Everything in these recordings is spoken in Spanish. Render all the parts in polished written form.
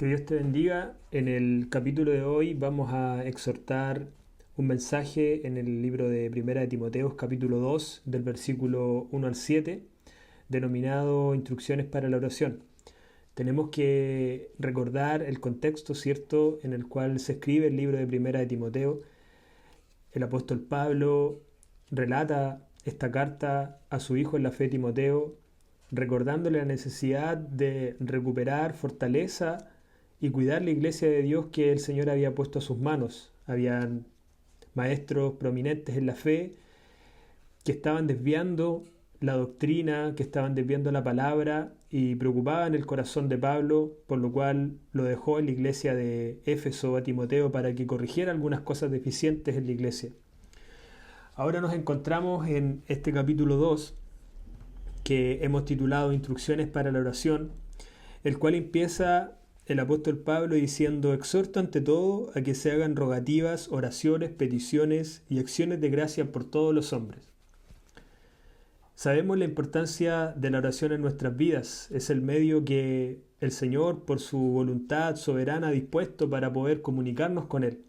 Que Dios te bendiga. En el capítulo de hoy vamos a exhortar un mensaje en el libro de Primera de Timoteo, capítulo 2, del versículo 1 al 7, denominado Instrucciones para la oración. Tenemos que recordar el contexto, ¿cierto?, en el cual se escribe el libro de Primera de Timoteo. El apóstol Pablo relata esta carta a su hijo en la fe, Timoteo, recordándole la necesidad de recuperar fortaleza y cuidar la iglesia de Dios que el Señor había puesto a sus manos. Habían maestros prominentes en la fe que estaban desviando la doctrina, que estaban desviando la palabra y preocupaban el corazón de Pablo, por lo cual lo dejó en la iglesia de Éfeso a Timoteo para que corrigiera algunas cosas deficientes en la iglesia. Ahora nos encontramos en este capítulo 2 que hemos titulado Instrucciones para la oración, el cual empieza el apóstol Pablo diciendo: exhorto ante todo a que se hagan rogativas, oraciones, peticiones y acciones de gracia por todos los hombres. Sabemos la importancia de la oración en nuestras vidas. Es el medio que el Señor, por su voluntad soberana, ha dispuesto para poder comunicarnos con Él.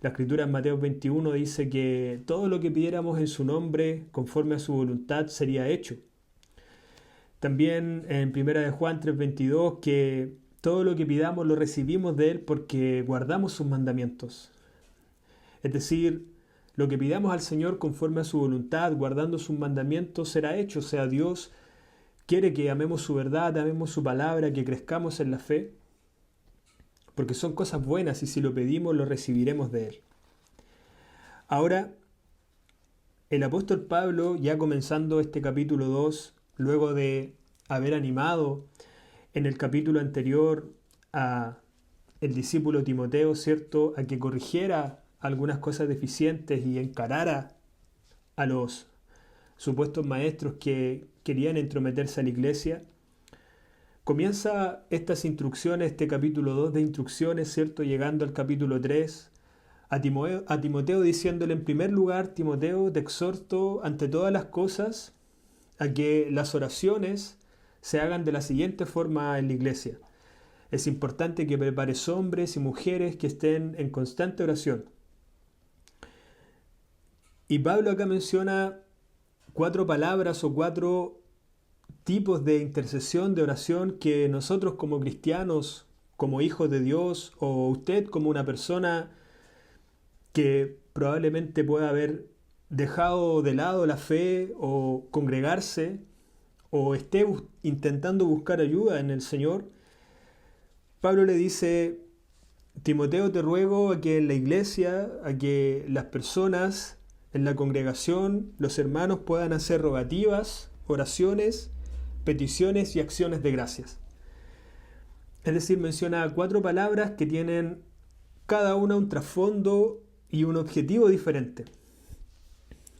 La Escritura en Mateo 21 dice que todo lo que pidiéramos en su nombre, conforme a su voluntad, sería hecho. También en 1 de Juan 3:22 que todo lo que pidamos lo recibimos de Él porque guardamos sus mandamientos. Es decir, lo que pidamos al Señor conforme a su voluntad, guardando sus mandamientos, será hecho. O sea, Dios quiere que amemos su verdad, amemos su palabra, que crezcamos en la fe, porque son cosas buenas y si lo pedimos lo recibiremos de Él. Ahora, el apóstol Pablo, ya comenzando este capítulo 2, luego de haber animado en el capítulo anterior a el discípulo Timoteo, ¿cierto?, a que corrigiera algunas cosas deficientes y encarara a los supuestos maestros que querían entrometerse a la iglesia, comienza estas instrucciones, este capítulo 2 de instrucciones, ¿cierto?, llegando al capítulo 3, a Timoteo diciéndole: en primer lugar, Timoteo, te exhorto ante todas las cosas a que las oraciones se hagan de la siguiente forma en la iglesia. Es importante que prepares hombres y mujeres que estén en constante oración. Y Pablo acá menciona 4 palabras o 4 tipos de intercesión, de oración, que nosotros como cristianos, como hijos de Dios, o usted como una persona que probablemente pueda haber dejado de lado la fe o congregarse, o esté intentando buscar ayuda en el Señor, Pablo le dice: Timoteo, te ruego a que en la iglesia, a que las personas en la congregación, los hermanos puedan hacer rogativas, oraciones, peticiones y acciones de gracias. Es decir, menciona 4 palabras que tienen cada una un trasfondo y un objetivo diferente.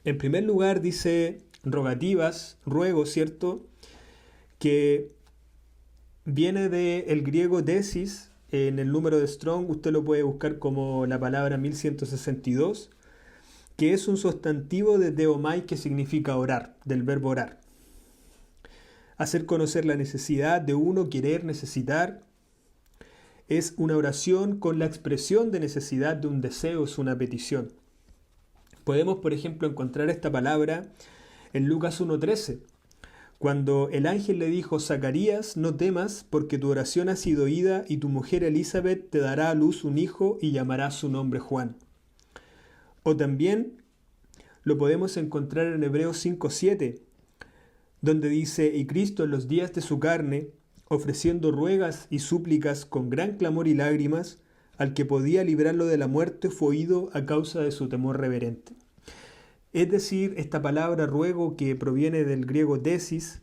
En primer lugar dice rogativas, ruego, ¿cierto?, que viene del griego desis. En el número de Strong usted lo puede buscar como la palabra 1162, que es un sustantivo de deomai, que significa orar, del verbo orar. Hacer conocer la necesidad de uno, querer, necesitar. Es una oración con la expresión de necesidad de un deseo, es una petición. Podemos, por ejemplo, encontrar esta palabra en Lucas 1:13, cuando el ángel le dijo: Zacarías, no temas, porque tu oración ha sido oída y tu mujer Elizabeth te dará a luz un hijo y llamará su nombre Juan. O también lo podemos encontrar en Hebreos 5:7, donde dice: y Cristo en los días de su carne, ofreciendo ruegas y súplicas con gran clamor y lágrimas, al que podía librarlo de la muerte, fue oído a causa de su temor reverente. Es decir, esta palabra ruego, que proviene del griego desis,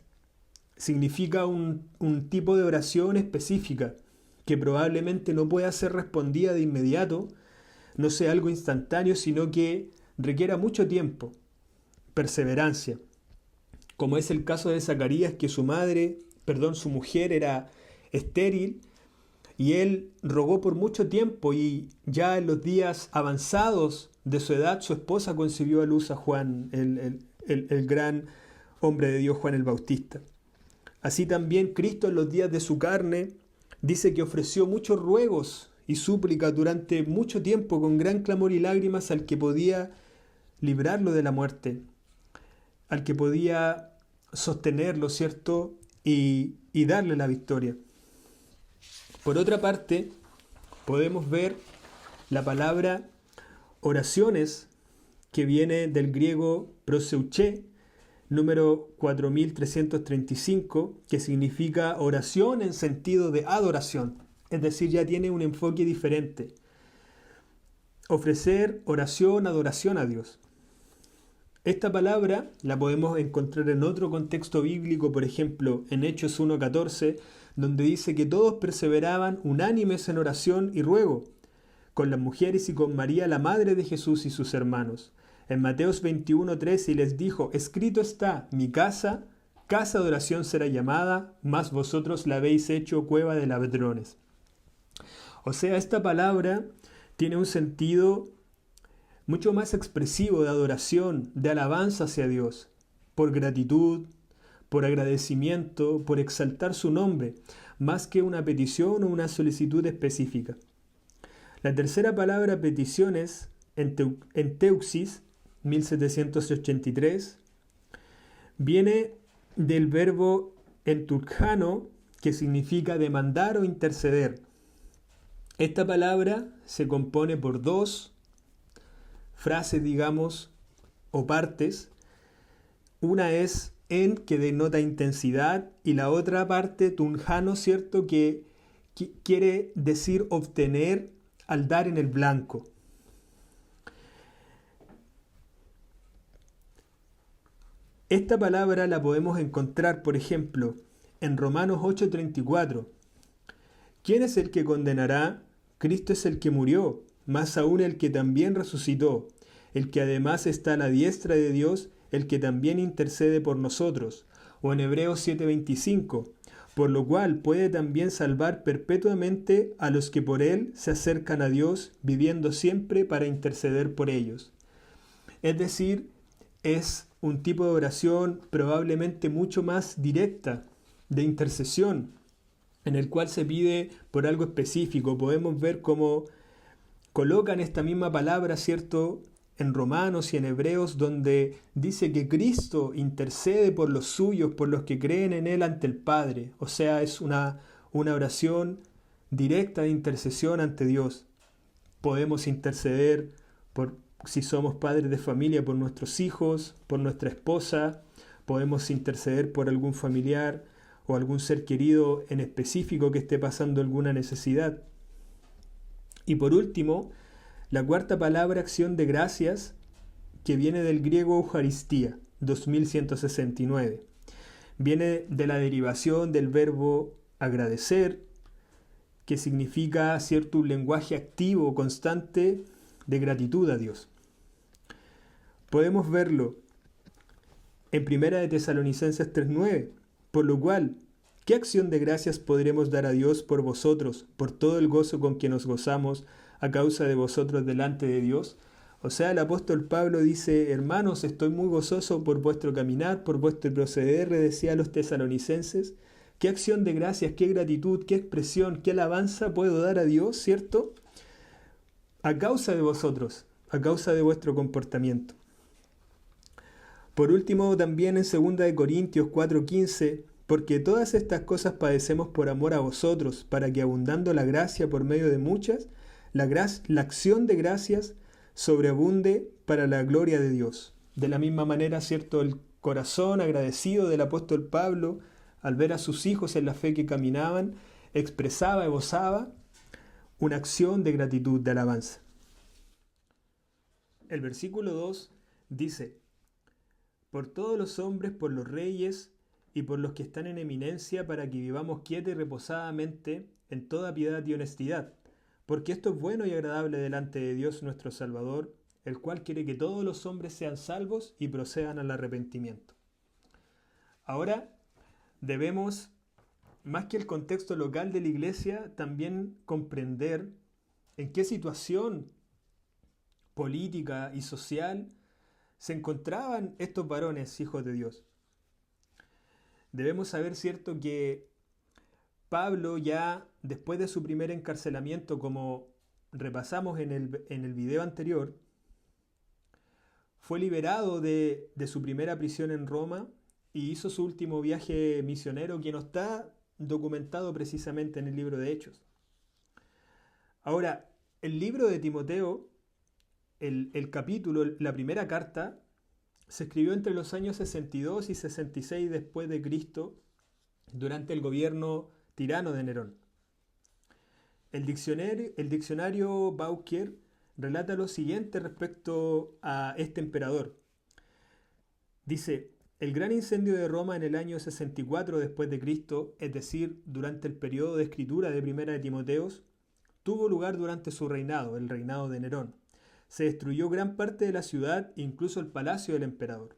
significa un tipo de oración específica que probablemente no pueda ser respondida de inmediato, no sea algo instantáneo, sino que requiera mucho tiempo, perseverancia. Como es el caso de Zacarías, que su mujer era estéril, y él rogó por mucho tiempo, y ya en los días avanzados de su edad, su esposa concibió a luz a Juan, el gran hombre de Dios, Juan el Bautista. Así también Cristo en los días de su carne Dice que ofreció muchos ruegos y súplicas durante mucho tiempo con gran clamor y lágrimas al que podía librarlo de la muerte, al que podía sostenerlo, ¿cierto? Y darle la victoria. Por otra parte, podemos ver la palabra oraciones, que viene del griego proseuché, número 4335, que significa oración en sentido de adoración. Es decir, ya tiene un enfoque diferente. Ofrecer oración, adoración a Dios. Esta palabra la podemos encontrar en otro contexto bíblico, por ejemplo, en Hechos 1:14, donde dice que todos perseveraban unánimes en oración y ruego, con las mujeres y con María, la madre de Jesús y sus hermanos. En Mateos 21:13 y les dijo, escrito está, mi casa, casa de oración será llamada, mas vosotros la habéis hecho cueva de ladrones. O sea, esta palabra tiene un sentido mucho más expresivo de adoración, de alabanza hacia Dios, por gratitud, por agradecimiento, por exaltar su nombre, más que una petición o una solicitud específica. La tercera palabra peticiones, en Teuxis, 1783, viene del verbo enturjano, que significa demandar o interceder. Esta palabra se compone por dos frases, digamos, o partes. Una es en, que denota intensidad, y la otra parte, tunjano, ¿cierto?, que quiere decir obtener al dar en el blanco. Esta palabra la podemos encontrar, por ejemplo, en Romanos 8:34. ¿Quién es el que condenará? Cristo es el que murió, más aún el que también resucitó, el que además está a la diestra de Dios, el que también intercede por nosotros. O en Hebreos 7:25, por lo cual puede también salvar perpetuamente a los que por él se acercan a Dios, viviendo siempre para interceder por ellos. Es decir, es un tipo de oración probablemente mucho más directa, de intercesión, en el cual se pide por algo específico. Podemos ver cómo colocan esta misma palabra, ¿cierto?, en Romanos y en Hebreos, donde dice que Cristo intercede por los suyos, por los que creen en Él ante el Padre. O sea, es una oración directa de intercesión ante Dios. Podemos interceder por, si somos padres de familia, por nuestros hijos, por nuestra esposa. Podemos interceder por algún familiar o algún ser querido en específico que esté pasando alguna necesidad. Y por último, la cuarta palabra, acción de gracias, que viene del griego Eucaristía, 2169. Viene de la derivación del verbo agradecer, que significa, ¿cierto?, un lenguaje activo, constante de gratitud a Dios. Podemos verlo en 1 de Tesalonicenses 3:9, por lo cual, ¿qué acción de gracias podremos dar a Dios por vosotros, por todo el gozo con que nos gozamos a causa de vosotros delante de Dios? O sea, el apóstol Pablo dice, hermanos, estoy muy gozoso por vuestro caminar, por vuestro proceder, le decía a los tesalonicenses. ¿Qué acción de gracias, qué gratitud, qué expresión, qué alabanza puedo dar a Dios, ¿cierto?, a causa de vosotros, a causa de vuestro comportamiento. Por último, también en 2 Corintios 4:15, porque todas estas cosas padecemos por amor a vosotros, para que abundando la gracia por medio de muchas, la acción de gracias sobreabunde para la gloria de Dios. De la misma manera, ¿cierto?, el corazón agradecido del apóstol Pablo, al ver a sus hijos en la fe que caminaban, expresaba, esbozaba una acción de gratitud, de alabanza. El versículo 2 dice, por todos los hombres, por los reyes y por los que están en eminencia, para que vivamos quieta y reposadamente en toda piedad y honestidad, porque esto es bueno y agradable delante de Dios nuestro Salvador, el cual quiere que todos los hombres sean salvos y procedan al arrepentimiento. Ahora debemos, más que el contexto local de la iglesia, también comprender en qué situación política y social se encontraban estos varones hijos de Dios. Debemos saber, ¿cierto?, que Pablo ya después de su primer encarcelamiento, como repasamos en el video anterior, fue liberado de su primera prisión en Roma y hizo su último viaje misionero, que no está documentado precisamente en el libro de Hechos. Ahora, el libro de Timoteo, el capítulo, la primera carta, se escribió entre los años 62 y 66 después de Cristo, durante el gobierno tirano de Nerón. El diccionario Bauker relata lo siguiente respecto a este emperador. Dice: el gran incendio de Roma en el año 64 después de Cristo, es decir, durante el periodo de escritura de Primera de Timoteos, tuvo lugar durante su reinado, el reinado de Nerón. Se destruyó gran parte de la ciudad, incluso el palacio del emperador.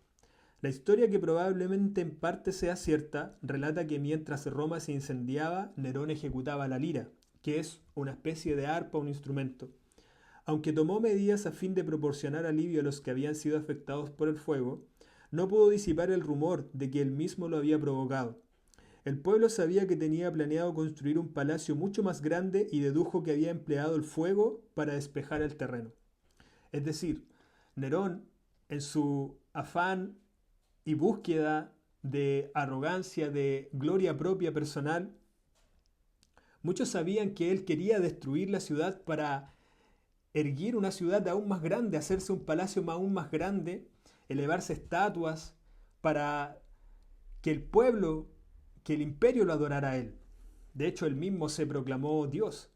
La historia, que probablemente en parte sea cierta, relata que mientras Roma se incendiaba, Nerón ejecutaba la lira, que es una especie de arpa o un instrumento. Aunque tomó medidas a fin de proporcionar alivio a los que habían sido afectados por el fuego, no pudo disipar el rumor de que él mismo lo había provocado. El pueblo sabía que tenía planeado construir un palacio mucho más grande y dedujo que había empleado el fuego para despejar el terreno. Es decir, Nerón, en su afán y búsqueda de arrogancia, de gloria propia personal, muchos sabían que él quería destruir la ciudad para erguir una ciudad aún más grande, hacerse un palacio aún más grande, elevarse estatuas para que el pueblo, que el imperio lo adorara a él. De hecho, él mismo se proclamó Dios.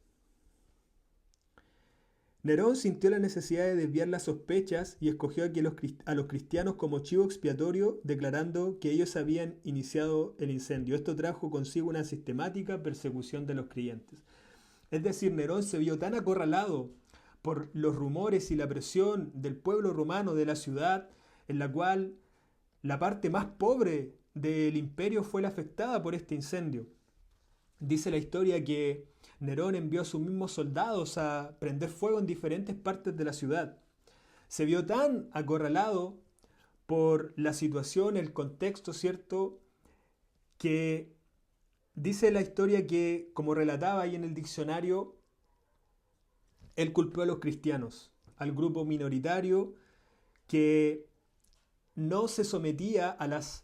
Nerón sintió la necesidad de desviar las sospechas y escogió a los cristianos como chivo expiatorio, declarando que ellos habían iniciado el incendio. Esto trajo consigo una sistemática persecución de los creyentes. Es decir, Nerón se vio tan acorralado por los rumores y la presión del pueblo romano de la ciudad, en la cual la parte más pobre del imperio fue la afectada por este incendio. Dice la historia que Nerón envió a sus mismos soldados a prender fuego en diferentes partes de la ciudad. Se vio tan acorralado por la situación, el contexto, ¿cierto?, que dice la historia que, como relataba ahí en el diccionario, él culpó a los cristianos, al grupo minoritario que no se sometía a las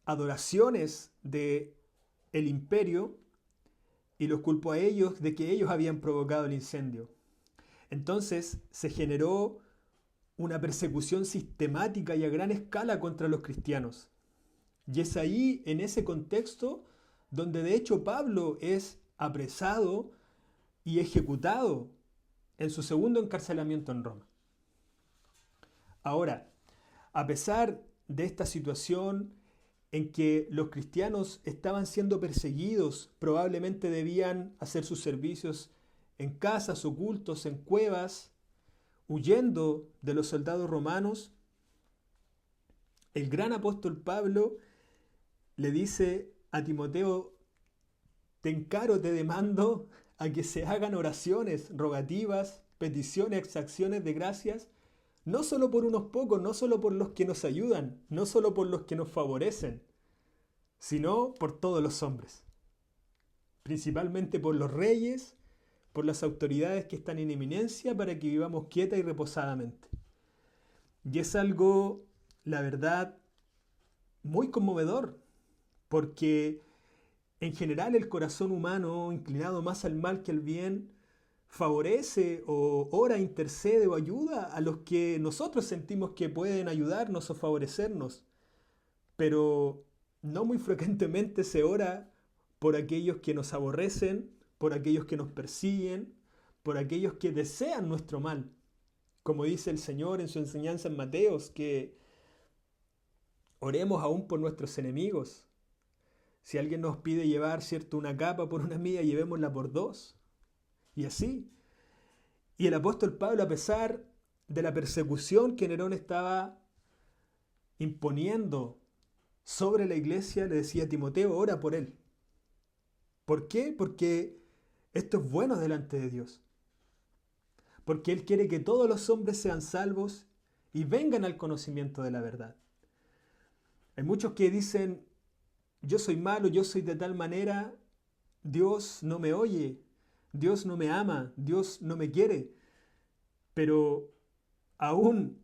adoraciones de el imperio, y los culpó a ellos de que ellos habían provocado el incendio. Entonces se generó una persecución sistemática y a gran escala contra los cristianos. Y es ahí, en ese contexto, donde de hecho Pablo es apresado y ejecutado en su segundo encarcelamiento en Roma. Ahora, a pesar de esta situación en que los cristianos estaban siendo perseguidos, probablemente debían hacer sus servicios en casas, ocultos, en cuevas, huyendo de los soldados romanos, el gran apóstol Pablo le dice a Timoteo: te encaro, te demando a que se hagan oraciones, rogativas, peticiones, exacciones de gracias, no solo por unos pocos, no solo por los que nos ayudan, no solo por los que nos favorecen, sino por todos los hombres. Principalmente por los reyes, por las autoridades que están en eminencia, para que vivamos quieta y reposadamente. Y es algo, la verdad, muy conmovedor, porque en general el corazón humano, inclinado más al mal que al bien, favorece o ora, intercede o ayuda a los que nosotros sentimos que pueden ayudarnos o favorecernos. Pero no muy frecuentemente se ora por aquellos que nos aborrecen, por aquellos que nos persiguen, por aquellos que desean nuestro mal. Como dice el Señor en su enseñanza en Mateos, que oremos aún por nuestros enemigos. Si alguien nos pide llevar, ¿cierto?, una capa por una milla, llevémosla por dos. Y así. Y el apóstol Pablo, a pesar de la persecución que Nerón estaba imponiendo sobre la iglesia, le decía a Timoteo: ora por él. ¿Por qué? Porque esto es bueno delante de Dios. Porque Él quiere que todos los hombres sean salvos y vengan al conocimiento de la verdad. Hay muchos que dicen: yo soy malo, yo soy de tal manera, Dios no me oye, Dios no me ama, Dios no me quiere. Pero aún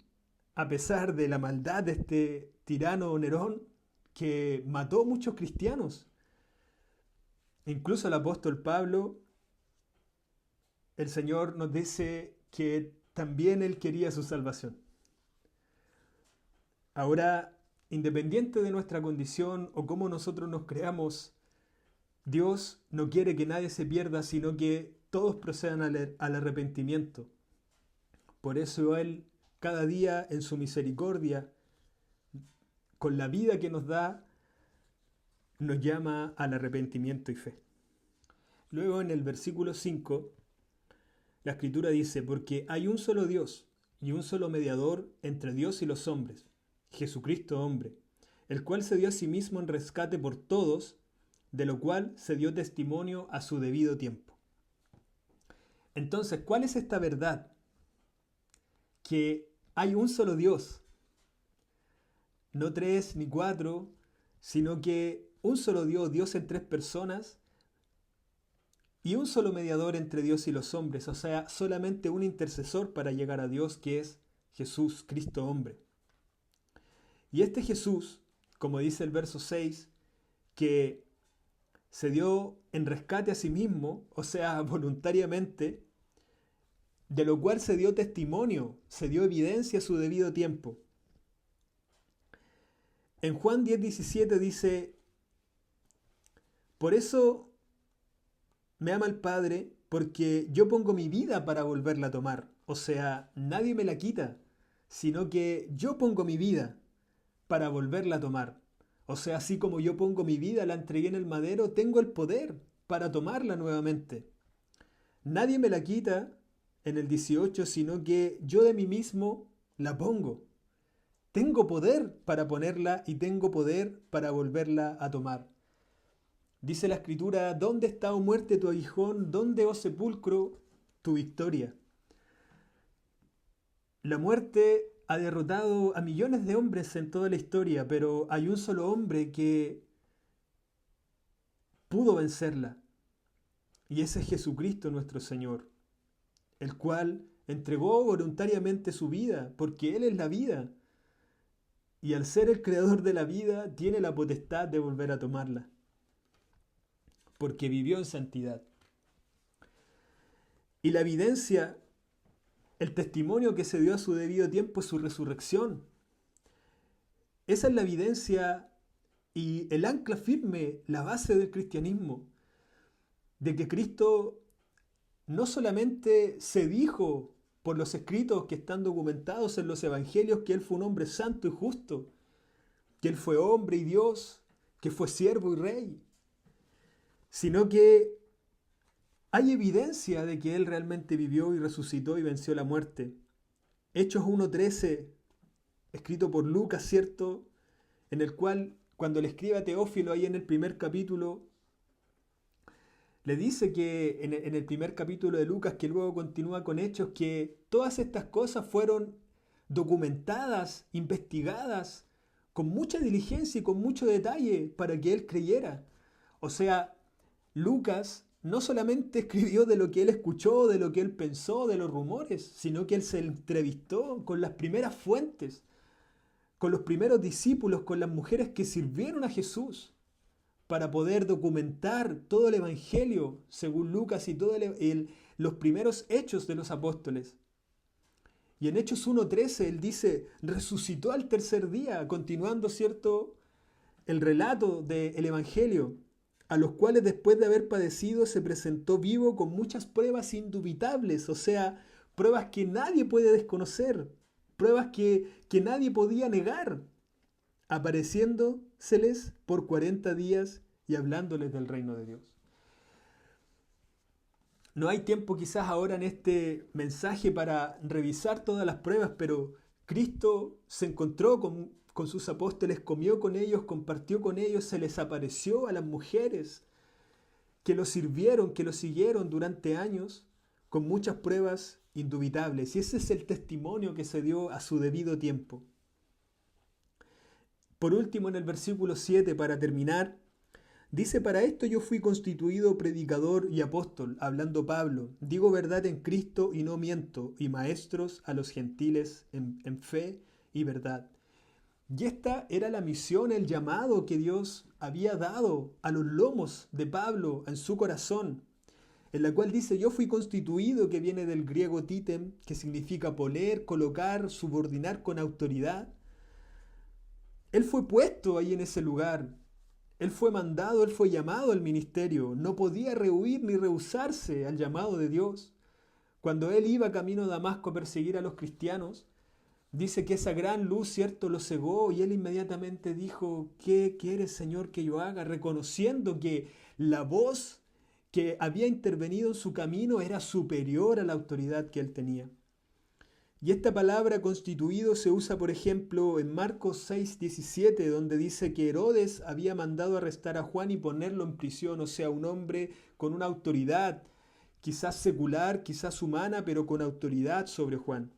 a pesar de la maldad de este tirano Nerón, que mató muchos cristianos, incluso el apóstol Pablo, el Señor nos dice que también él quería su salvación. Ahora, independiente de nuestra condición o cómo nosotros nos creamos, Dios no quiere que nadie se pierda, sino que todos procedan al arrepentimiento. Por eso Él, cada día en su misericordia, con la vida que nos da, nos llama al arrepentimiento y fe. Luego en el versículo 5, la Escritura dice, porque hay un solo Dios y un solo mediador entre Dios y los hombres, Jesucristo hombre, el cual se dio a sí mismo en rescate por todos, de lo cual se dio testimonio a su debido tiempo. Entonces, ¿cuál es esta verdad? Que hay un solo Dios, no tres ni cuatro, sino que un solo Dios, Dios en tres personas, y un solo mediador entre Dios y los hombres, o sea, solamente un intercesor para llegar a Dios, que es Jesús, Cristo hombre. Y este Jesús, como dice el verso 6, que se dio en rescate a sí mismo, o sea, voluntariamente, de lo cual se dio testimonio, se dio evidencia a su debido tiempo. En Juan 10:17 dice, por eso me ama el Padre, porque yo pongo mi vida para volverla a tomar. O sea, nadie me la quita, sino que yo pongo mi vida para volverla a tomar. O sea, así como yo pongo mi vida, la entregué en el madero, tengo el poder para tomarla nuevamente. Nadie me la quita en el 18, sino que yo de mí mismo la pongo. Tengo poder para ponerla y tengo poder para volverla a tomar. Dice la Escritura, ¿dónde está, oh muerte, tu aguijón? ¿Dónde, oh sepulcro, tu victoria? La muerte ha derrotado a millones de hombres en toda la historia, pero hay un solo hombre que pudo vencerla. Y ese es Jesucristo nuestro Señor, el cual entregó voluntariamente su vida, porque Él es la vida. Y al ser el creador de la vida, tiene la potestad de volver a tomarla, porque vivió en santidad. Y la evidencia, el testimonio que se dio a su debido tiempo es su resurrección. Esa es la evidencia y el ancla firme, la base del cristianismo, de que Cristo no solamente se dijo por los escritos que están documentados en los evangelios que Él fue un hombre santo y justo, que Él fue hombre y Dios, que fue siervo y rey, sino que hay evidencia de que Él realmente vivió y resucitó y venció la muerte. Hechos 1:13, escrito por Lucas, ¿cierto? En el cual, cuando le escribe a Teófilo ahí en el primer capítulo, le dice que en el primer capítulo de Lucas, que luego continúa con Hechos, que todas estas cosas fueron documentadas, investigadas, con mucha diligencia y con mucho detalle para que él creyera. O sea, Lucas no solamente escribió de lo que él escuchó, de lo que él pensó, de los rumores, sino que él se entrevistó con las primeras fuentes, con los primeros discípulos, con las mujeres que sirvieron a Jesús, para poder documentar todo el Evangelio, según Lucas, y todos los primeros hechos de los apóstoles. Y en Hechos 1:13 él dice, resucitó al tercer día, continuando, ¿cierto?, el relato del Evangelio, a los cuales después de haber padecido se presentó vivo con muchas pruebas indubitables, o sea, pruebas que nadie puede desconocer, pruebas que nadie podía negar, apareciéndoseles por 40 días y hablándoles del reino de Dios. No hay tiempo quizás ahora en este mensaje para revisar todas las pruebas, pero Cristo se encontró con sus apóstoles, comió con ellos, compartió con ellos, se les apareció a las mujeres que lo sirvieron, que lo siguieron durante años, con muchas pruebas indubitables. Y ese es el testimonio que se dio a su debido tiempo. Por último, en el versículo 7, para terminar, Dice, para esto yo fui constituido predicador y apóstol, hablando Pablo, digo verdad en Cristo y no miento, y maestros a los gentiles en fe y verdad. Y esta era la misión, el llamado que Dios había dado a los lomos de Pablo en su corazón, en la cual dice, yo fui constituido, que viene del griego titem, que significa poner, colocar, subordinar con autoridad. Él fue puesto ahí en ese lugar. Él fue mandado, él fue llamado al ministerio. No podía rehuir ni rehusarse al llamado de Dios. Cuando él iba camino a Damasco a perseguir a los cristianos, dice que esa gran luz, cierto, lo cegó y él inmediatamente dijo, ¿qué quieres, Señor, que yo haga? Reconociendo que la voz que había intervenido en su camino era superior a la autoridad que él tenía. Y esta palabra constituido se usa, por ejemplo, en Marcos 6:17, donde dice que Herodes había mandado arrestar a Juan y ponerlo en prisión, o sea, un hombre con una autoridad, quizás secular, quizás humana, pero con autoridad sobre Juan.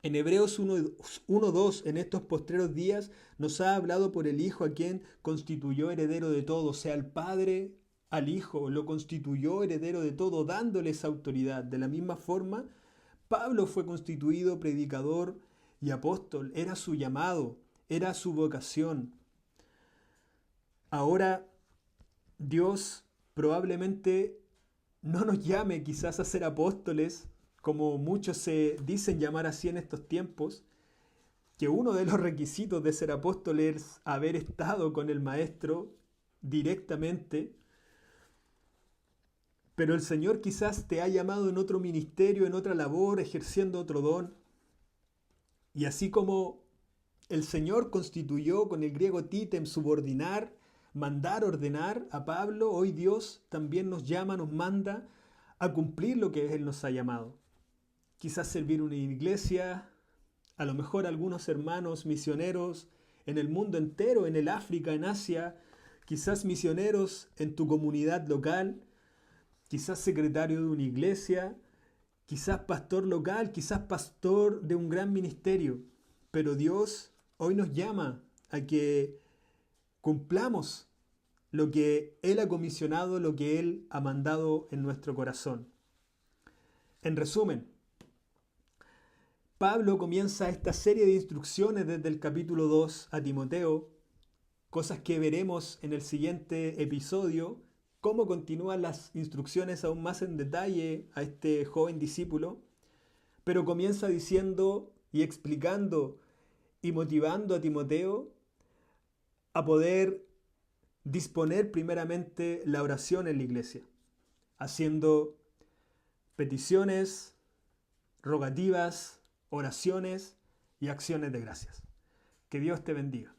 En Hebreos 1:2, en estos postreros días, nos ha hablado por el Hijo a quien constituyó heredero de todo, o sea, el Padre al Hijo lo constituyó heredero de todo, dándole esa autoridad. De la misma forma, Pablo fue constituido predicador y apóstol, era su llamado, era su vocación. Ahora, Dios probablemente no nos llame quizás a ser apóstoles, como muchos se dicen llamar así en estos tiempos, que uno de los requisitos de ser apóstol es haber estado con el Maestro directamente, pero el Señor quizás te ha llamado en otro ministerio, en otra labor, ejerciendo otro don. Y así como el Señor constituyó con el griego titem subordinar, mandar, ordenar a Pablo, hoy Dios también nos llama, nos manda a cumplir lo que Él nos ha llamado. Quizás servir una iglesia, a lo mejor algunos hermanos misioneros en el mundo entero, en el África, en Asia, quizás misioneros en tu comunidad local, quizás secretario de una iglesia, quizás pastor local, quizás pastor de un gran ministerio. Pero Dios hoy nos llama a que cumplamos lo que Él ha comisionado, lo que Él ha mandado en nuestro corazón. En resumen, Pablo comienza esta serie de instrucciones desde el capítulo 2 a Timoteo, cosas que veremos en el siguiente episodio, cómo continúan las instrucciones aún más en detalle a este joven discípulo, pero comienza diciendo y explicando y motivando a Timoteo a poder disponer primeramente la oración en la iglesia, haciendo peticiones, rogativas, oraciones y acciones de gracias. Que Dios te bendiga.